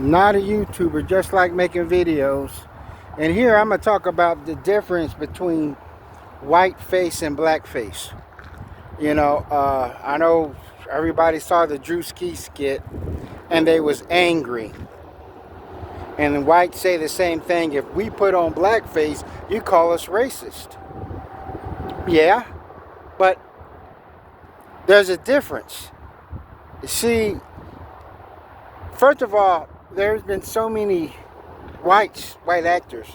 Not a YouTuber, just like making videos. And here I'm going to talk about the difference between whiteface and blackface. I know everybody saw the Drewski skit and they was angry. And the whites say the same thing. If we put on blackface, you call us racist. Yeah, but there's a difference. You see, first of all, there's been so many white actors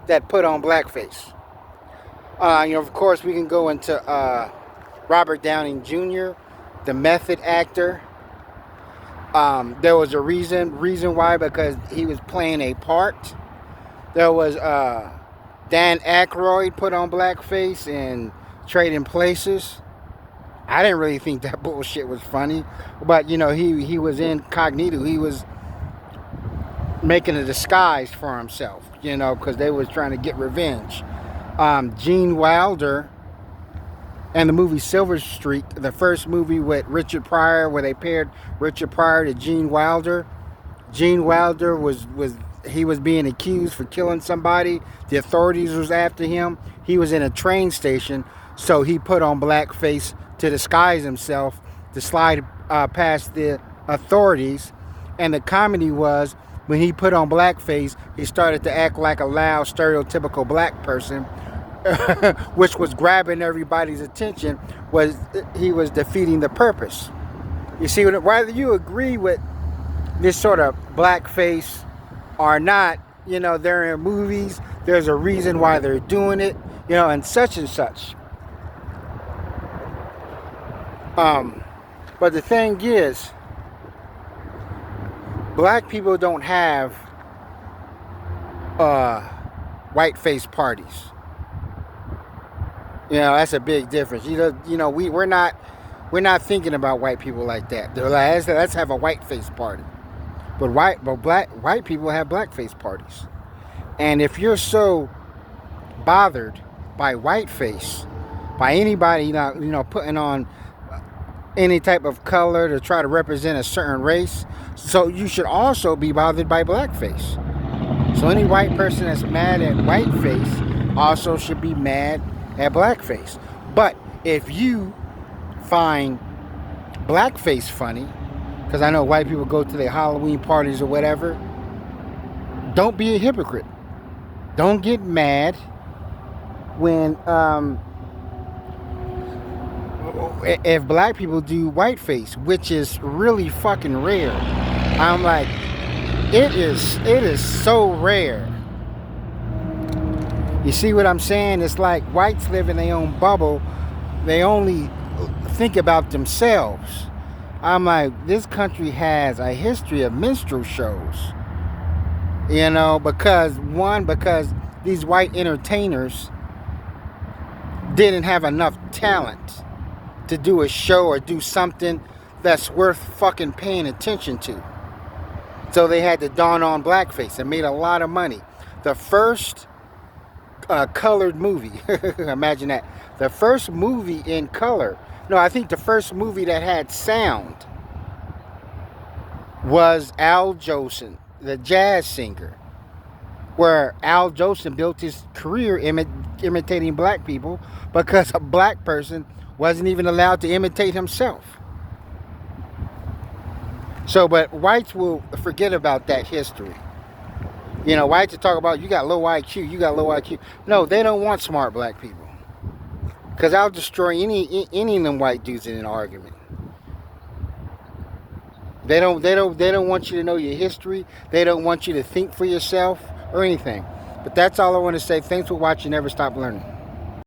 that put on blackface. Of course, we can go into Robert Downey Jr., the method actor. There was a reason why, because he was playing a part. There was Dan Aykroyd put on blackface in Trading Places. I didn't really think that bullshit was funny, but he was incognito. He was making a disguise for himself, because they was trying to get revenge. Gene Wilder and the movie Silver Streak, the first movie with Richard Pryor, where they paired Richard Pryor to Gene Wilder. Gene Wilder was being accused for killing somebody. The authorities was after him. He was in a train station, so he put on blackface to disguise himself, to slide past the authorities. And the comedy was, when he put on blackface, he started to act like a loud, stereotypical black person, which was grabbing everybody's attention. He was defeating the purpose. You see, whether you agree with this sort of blackface or not, they're in movies. There's a reason why they're doing it, and such and such. But the thing is, black people don't have white-face parties. That's a big difference. We're not thinking about white people like that. They're like, let's have a white-face party. But white people have black-face parties. And if you're so bothered by whiteface, by anybody putting on any type of color to try to represent a certain race, so you should also be bothered by blackface. So any white person that's mad at whiteface also should be mad at blackface. But if you find blackface funny, because I know white people go to their Halloween parties or whatever, don't be a hypocrite. Don't get mad when if black people do whiteface, which is really fucking rare. I'm like, it is so rare. You see what I'm saying? It's like whites live in their own bubble. They only think about themselves. I'm like, this country has a history of minstrel shows. Because these white entertainers didn't have enough talent to do a show or do something that's worth fucking paying attention to. So they had to don on blackface and made a lot of money. The first colored movie, imagine that. The first movie in color, no, I think the first movie that had sound was Al Jolson, the jazz singer, where Al Jolson built his career imitating black people, because a black person wasn't even allowed to imitate himself. So, but whites will forget about that history. Whites will talk about, you got low IQ, you got low IQ. No, they don't want smart black people, because I'll destroy any of them white dudes in an argument. They don't want you to know your history. They don't want you to think for yourself or anything. But that's all I want to say. Thanks for watching. Never stop learning.